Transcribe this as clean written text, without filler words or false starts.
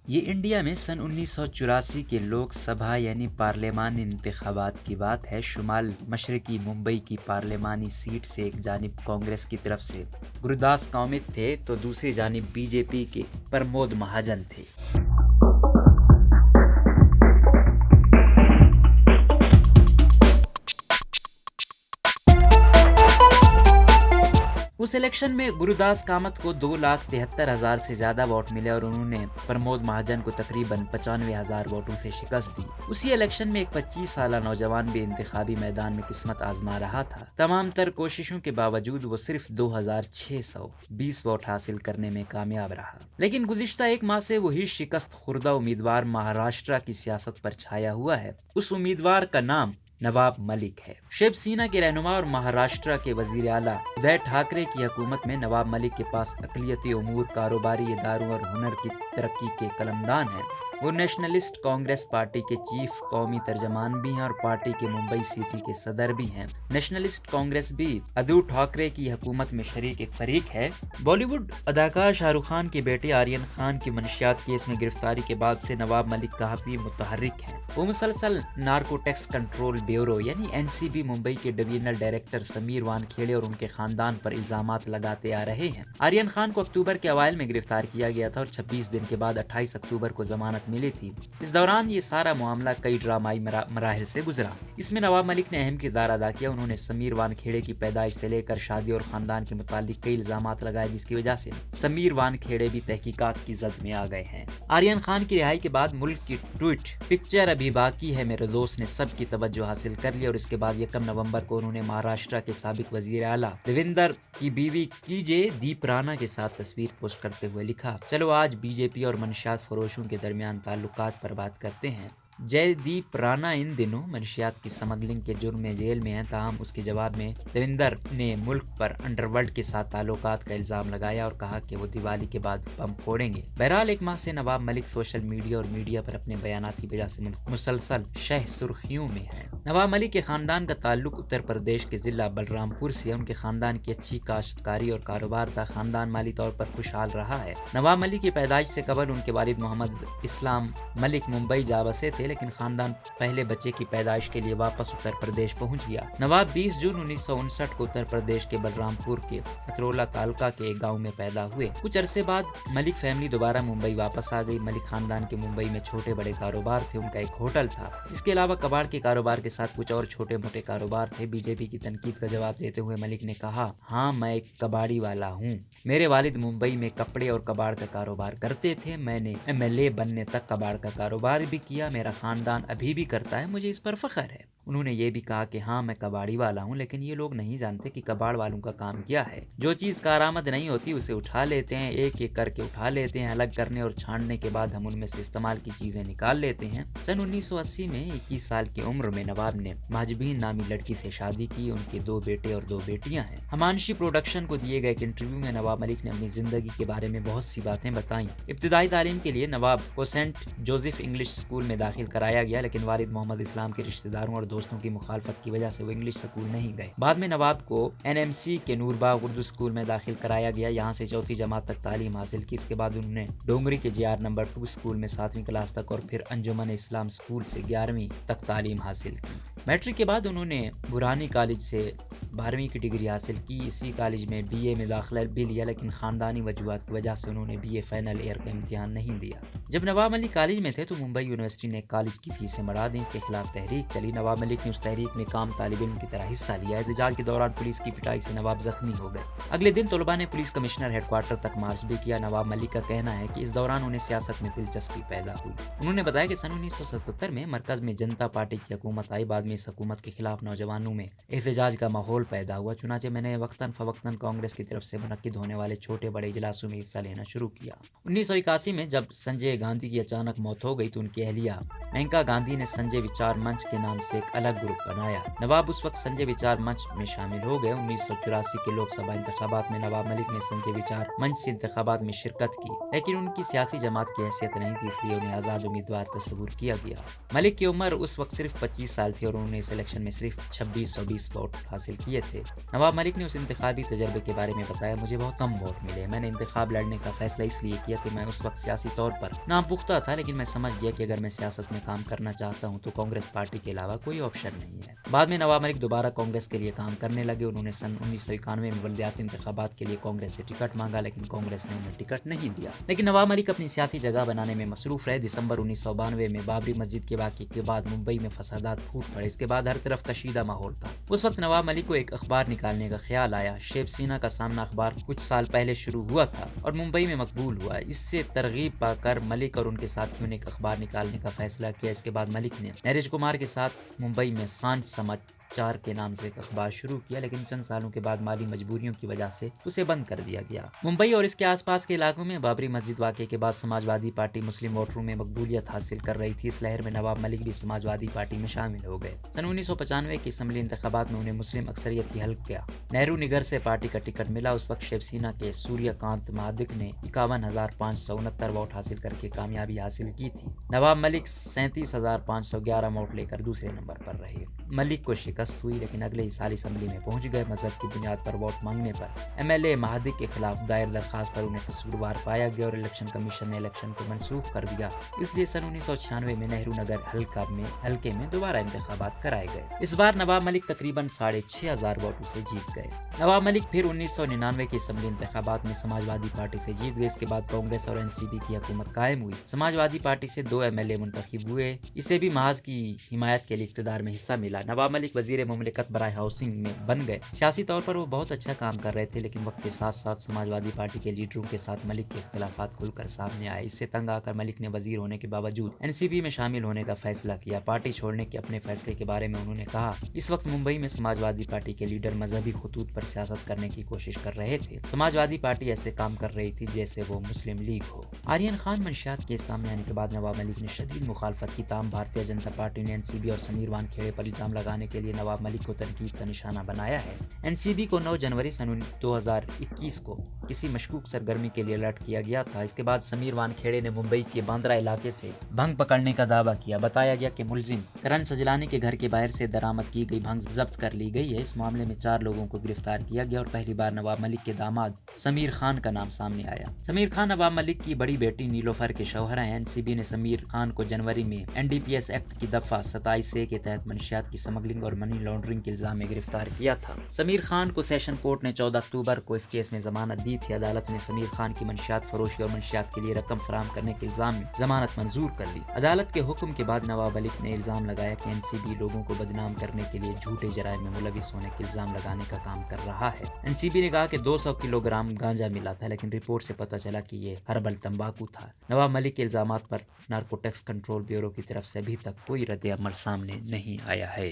یہ انڈیا میں سن 1984 کے لوک سبھا یعنی پارلیمانی انتخابات کی بات ہے۔ شمال مشرقی ممبئی کی پارلیمانی سیٹ سے ایک جانب کانگریس کی طرف سے گروداس کامت تھے تو دوسری جانب بی جے پی کے پرمود مہاجن تھے۔ اس الیکشن میں گروداس کامت کو 2,73,000 سے زیادہ ووٹ ملے اور انہوں نے پرمود مہاجن کو تقریباً 95,000 ووٹوں سے شکست دی۔ اسی الیکشن میں ایک 25 سالہ نوجوان بھی انتخابی میدان میں قسمت آزما رہا تھا۔ تمام تر کوششوں کے باوجود وہ صرف 2,620 ووٹ حاصل کرنے میں کامیاب رہا۔ لیکن گزشتہ ایک ماہ سے وہی شکست خوردہ امیدوار مہاراشٹرا کی سیاست پر چھایا ہوا ہے۔ اس امیدوار کا نام نواب ملک ہے۔ شیو سینا کے رہنما اور مہاراشٹرا کے وزیر اعلیٰ ادھو ٹھاکرے کی حکومت میں نواب ملک کے پاس اقلیتی امور، کاروباری اداروں اور ہنر کی ترقی کے قلمدان ہیں۔ وہ نیشنلسٹ کانگریس پارٹی کے چیف قومی ترجمان بھی ہیں اور پارٹی کے ممبئی سٹی کے صدر بھی ہیں۔ نیشنلسٹ کانگریس بھی ادھو ٹھاکرے کی حکومت میں شریک ایک فریق ہے۔ بالی ووڈ اداکار شاہ رخ خان کے بیٹے آرین خان کی منشیات کیس میں گرفتاری کے بعد سے نواب ملک کافی متحرک ہیں۔ وہ مسلسل نارکوٹکس کنٹرول بیورو یعنی NCB ممبئی کے ڈویژنل ڈائریکٹر سمیر وانکھیڑے اور ان کے خاندان پر الزامات لگاتے آ رہے ہیں۔ آرین خان کو اکتوبر کے اوائل میں گرفتار کیا گیا تھا اور 26 دن کے بعد 28 اکتوبر کو ضمانت ملی تھی۔ اس دوران یہ سارا معاملہ کئی ڈرامائی مراحل سے گزرا۔ اس میں نواب ملک نے اہم کردار ادا کیا۔ انہوں نے سمیر وانکھیڑے کی پیدائش سے لے کر شادی اور خاندان کے متعلق کئی الزامات لگائے، جس کی وجہ سے سمیر وانکھیڑے بھی تحقیقات کی زد میں آ گئے ہیں۔ آرین خان کی رہائی کے بعد ملک کی ٹویٹ پکچر ابھی باقی ہے میرے دوست نے سب کی توجہ حاصل کر لی اور اس کے بعد 1 نومبر کو انہوں نے مہاراشٹرا کے سابق وزیر اعلیٰ دیویندر کی بیوی KJ دیپ رانا کے ساتھ تصویر پوسٹ کرتے ہوئے لکھا، چلو آج BJP اور منشیات فروشوں کے درمیان تعلقات پر بات کرتے ہیں۔ جے دیپ رانا ان دنوں منشیات کی سمگلنگ کے جرم میں جیل میں ہیں، تاہم اس کے جواب میں دیویندر نے ملک پر انڈر ورلڈ کے ساتھ تعلقات کا الزام لگایا اور کہا کہ وہ دیوالی کے بعد بم پھوڑیں گے۔ بہرحال ایک ماہ سے نواب ملک سوشل میڈیا اور میڈیا پر اپنے بیانات کی وجہ سے مسلسل شہ سرخیوں میں ہیں۔ نواب ملک کے خاندان کا تعلق اتر پردیش کے ضلع بلرام پور سے ہے۔ ان کے خاندان کی اچھی کاشتکاری اور کاروبار تھا۔ خاندان مالی طور پر خوشحال رہا ہے۔ نواب ملک کی پیدائش سے قبل ان کے والد محمد اسلام ملک ممبئی جا بسے تھے، لیکن خاندان پہلے بچے کی پیدائش کے لیے واپس اتر پردیش پہنچ گیا۔ نواب 20 جون 1959 کو اتر پردیش کے بلرام پور کے اترولہ تعلقہ کے ایک گاؤں میں پیدا ہوئے۔ کچھ عرصے بعد ملک فیملی دوبارہ ممبئی واپس آ گئی۔ ملک خاندان کے ممبئی میں چھوٹے بڑے کاروبار تھے۔ ان کا ایک ہوٹل تھا۔ اس کے علاوہ کباڑ کے کاروبار کے ساتھ کچھ اور چھوٹے موٹے کاروبار تھے۔ BJP کی تنقید کا جواب دیتے ہوئے ملک نے کہا، ہاں میں ایک کباڑی والا ہوں۔ میرے والد ممبئی میں کپڑے اور کباڑ کا کاروبار کرتے تھے۔ میں نے MLA بننے تک کباڑ کا کاروبار بھی کیا۔ میرا خاندان ابھی بھی کرتا ہے، مجھے اس پر فخر ہے۔ انہوں نے یہ بھی کہا کہ ہاں میں کباڑی والا ہوں، لیکن یہ لوگ نہیں جانتے کہ کباڑ والوں کا کام کیا ہے۔ جو چیز کارآمد نہیں ہوتی اسے اٹھا لیتے ہیں، ایک ایک کر کے اٹھا لیتے ہیں۔ الگ کرنے اور چھاننے کے بعد ہم ان میں سے استعمال کی چیزیں نکال لیتے ہیں۔ سن 1980 میں 21 سال کی عمر میں نواب نے مہاجبین نامی لڑکی سے شادی کی۔ ان کے 2 بیٹے اور 2 بیٹیاں ہیں۔ ہمانشی پروڈکشن کو دیے گئے ایک انٹرویو میں نواب ملک نے اپنی زندگی کے بارے میں بہت سی باتیں بتائیں۔ ابتدائی تعلیم کے لیے نواب کو سینٹ جوزف انگلش اسکول میں داخل کرایا گیا، لیکن والد محمد اسلام کے رشتہ داروں اور دوستوں کی مخالفت کی وجہ سے وہ انگلش اسکول نہیں گئے۔ بعد میں نواب کو NMC کے نور باغ اردو اسکول میں داخل کرایا گیا۔ یہاں سے 4 جماعت تک تعلیم حاصل کی۔ اس کے بعد انہوں نے ڈونگری کے JR نمبر 2 اسکول میں 7ویں کلاس تک اور پھر انجمن اسلام اسکول سے 11ویں تک تعلیم حاصل کی۔ میٹرک کے بعد انہوں نے برانی کالج سے 12ویں کی ڈگری حاصل کی۔ اسی کالج میں BA میں داخلہ بھی لیا، لیکن خاندانی وجوہات کی وجہ سے انہوں نے BA فائنل ایئر کا امتحان نہیں دیا۔ جب نواب ملک کالج میں تھے تو ممبئی یونیورسٹی نے کالج کی فیسیں بڑھا دیں۔ اس کے خلاف تحریک چلی۔ نواب ملک نے اس تحریک میں کام طالب علم کی طرح حصہ لیا۔ احتجاج کے دوران پولیس کی پٹائی سے نواب زخمی ہو گئے۔ اگلے دن طلباء نے پولیس کمشنر ہیڈ کوارٹر تک مارچ بھی کیا۔ نواب ملک کا کہنا ہے کہ اس دوران انہیں سیاست میں دلچسپی پیدا ہوئی۔ انہوں نے بتایا کہ سن 1977 میں مرکز میں جنتا پارٹی کی حکومت آئی۔ بعد میں اس حکومت کے خلاف نوجوانوں میں احتجاج کا ماحول پیدا ہوا، چنانچہ میں نے وقتاً فوقتاً کانگریس کی طرف سے منعقد ہونے والے چھوٹے بڑے اجلاسوں میں حصہ لینا شروع کیا۔ 1981 میں جب سنجے گاندھی کی اچانک موت ہو گئی تو ان کی اہلیہ مینکا گاندھی نے سنجے وچار منچ کے نام سے ایک الگ گروپ بنایا۔ نواب اس وقت سنجے وچار منچ میں شامل ہو گئے۔ 1984 کے لوک سبھا انتخابات میں نواب ملک نے سنجے وچار منچ سے انتخابات میں شرکت کی، لیکن ان کی سیاسی جماعت کی حیثیت نہیں تھی، اس لیے انہیں آزاد امیدوار تصور کیا گیا۔ ملک کی عمر اس وقت صرف 25 سال تھی اور انہوں نے اس الیکشن میں صرف 2620 ووٹ حاصل کیے تھے۔ نواب ملک نے اس انتخابی تجربے کے بارے میں بتایا، مجھے بہت کم ووٹ ملے، میں نے انتخاب لڑنے کا فیصلہ اس لیے کیا کہ میں اس وقت سیاسی طور پر ناپختہ تھا، لیکن میں سمجھ گیا کہ اگر میں سیاست میں کام کرنا چاہتا ہوں تو کانگریس پارٹی کے علاوہ کوئی آپشن نہیں ہے۔ بعد میں نواب ملک دوبارہ کانگریس کے لیے کام کرنے لگے۔ انہوں نے سن 1991 میں بلدیاتی انتخابات کے لیے کانگریس سے ٹکٹ مانگا، لیکن کانگریس نے انہیں ٹکٹ نہیں دیا۔ لیکن نواب ملک اپنی سیاسی جگہ بنانے میں مصروف رہے۔ دسمبر 1992 میں بابری مسجد کے واقعے کے بعد ممبئی میں فسادات پھوٹ پڑے۔ اس کے بعد ہر طرف کشیدہ ماحول تھا۔ اس وقت نواب ملک کو ایک اخبار نکالنے کا خیال آیا۔ شیو سینا کا سامنا اخبار کچھ سال پہلے شروع ہوا تھا اور ممبئی میں مقبول ہوا۔ اس سے ترغیب پا کر ملک اور ان کے ساتھیوں نے ایک اخبار نکالنے کا فیصلہ کیا۔ اس کے بعد ملک نے نیرج کمار کے ساتھ ممبئی میں سانچ سماچار کے نام سے ایک اخبار شروع کیا، لیکن چند سالوں کے بعد مالی مجبوریوں کی وجہ سے اسے بند کر دیا گیا۔ ممبئی اور اس کے آس پاس کے علاقوں میں بابری مسجد واقعے کے بعد سماج وادی پارٹی مسلم ووٹروں میں مقبولیت حاصل کر رہی تھی۔ اس لہر میں نواب ملک بھی سماج وادی پارٹی میں شامل ہو گئے۔ سن 1995 کی اسمبلی انتخابات میں انہیں مسلم اکثریت کی حلقہ نہرو نگر سے پارٹی کا ٹکٹ ملا۔ اس وقت شیو سینا کے سوریہ کانت مہادک نے 51,569 ووٹ حاصل کر کے کامیابی حاصل کی تھی۔ نواب ملک 37,511 ووٹ لے کر دوسرے نمبر پر رہے۔ ملک کو شکست ہوئی، لیکن اگلے ہی سال اسمبلی میں پہنچ گئے۔ مذہب کی بنیاد پر ووٹ مانگنے پر ایم ایل اے مہادک کے خلاف دائر درخواست پر انہیں قصوروار پایا گیا اور الیکشن کمیشن نے الیکشن کو منسوخ کر دیا۔ اس لیے سن 1996 میں نہرو نگر حلقے میں دوبارہ انتخابات کرائے گئے۔ اس بار نواب ملک تقریباً 6,500 ووٹوں سے جیت گئے۔ نواب ملک پھر 1999 کے اسمبلی انتخابات میں سماج وادی پارٹی سے جیت گئے۔ اس کے بعد کانگریس اور این سی پی کی حکومت قائم ہوئی۔ سماج وادی پارٹی سے 2 ایم ایل اے منتخب ہوئے، اسے بھی محاذ کی حمایت کے لیے اقتدار میں حصہ ملا۔ نواب ملک وزیر مملکت برائے ہاؤسنگ میں بن گئے۔ سیاسی طور پر وہ بہت اچھا کام کر رہے تھے، لیکن وقت کے ساتھ ساتھ سماج وادی پارٹی کے لیڈروں کے ساتھ ملک کے اختلافات کھل کر سامنے آئے۔ اس سے تنگ آ کر ملک نے وزیر ہونے کے باوجود این سی پی میں شامل ہونے کا فیصلہ کیا۔ پارٹی چھوڑنے کے اپنے فیصلے کے بارے میں انہوں نے کہا، اس وقت ممبئی میں سماج وادی پارٹی کے لیڈر مذہبی خطوط پر سیاست کرنے کی کوشش کر رہے تھے۔ سماج وادی پارٹی ایسے کام کر رہی تھی جیسے وہ مسلم لیگ ہو۔ آرین خان منشیات کے سامنے آنے کے بعد نواب ملک نے شدید مخالفت کی، تاہم بھارتیہ جنتا پارٹی نے این سی بی اور سمیر وانکھیڑے پر الزام لگانے کے لیے نواب ملک کو تنقید کا نشانہ بنایا ہے۔ این سی بی کو 9 جنوری سن 2021 کو کسی مشکوک سرگرمی کے لیے الرٹ کیا گیا تھا۔ اس کے بعد سمیر وانکھیڑے نے ممبئی کے باندرا علاقے سے بھنگ پکڑنے کا دعویٰ کیا۔ بتایا گیا کہ ملزم کرن سجلانی کے گھر کے باہر سے درآمد کی گئی بھنگ ضبط کر لی گئی ہے۔ اس معاملے میں 4 لوگوں کو گرفتار کیا گیا اور پہلی بار نواب ملک کے داماد سمیر خان کا نام سامنے آیا۔ سمیر خان نواب ملک کی بڑی بیٹی نیلوفر کے شوہر ہیں۔ این سی بی نے سمیر خان کو جنوری میں N D P S act کی دفعہ 27A کے تحت منشیات کی سمگلنگ اور منی لانڈرنگ کے الزام میں گرفتار کیا تھا۔ سمیر خان کو سیشن کورٹ نے 14 اکتوبر کو اس کیس میں ضمانت دی تھی۔ عدالت نے سمیر خان کی منشیات فروشی اور منشیات کے لیے رقم فراہم کرنے کے الزام میں ضمانت منظور کر لی۔ عدالت کے حکم کے بعد نواب ملک نے الزام لگایا کہ این سی بی لوگوں کو بدنام کرنے کے لیے جھوٹے جرائم میں ملوث ہونے کے الزام لگانے کا کام کر رہا ہے۔ این سی بی نے کہا کہ 200 کلو گرام گانجا ملا تھا، لیکن رپورٹ سے پتہ چلا کہ یہ ہربل تمباکو تھا۔ نواب ملک کے الزامات پر نارکوٹکس کنٹرول بیورو کی طرف سے ابھی تک کوئی رد عمل سامنے نہیں آیا ہے۔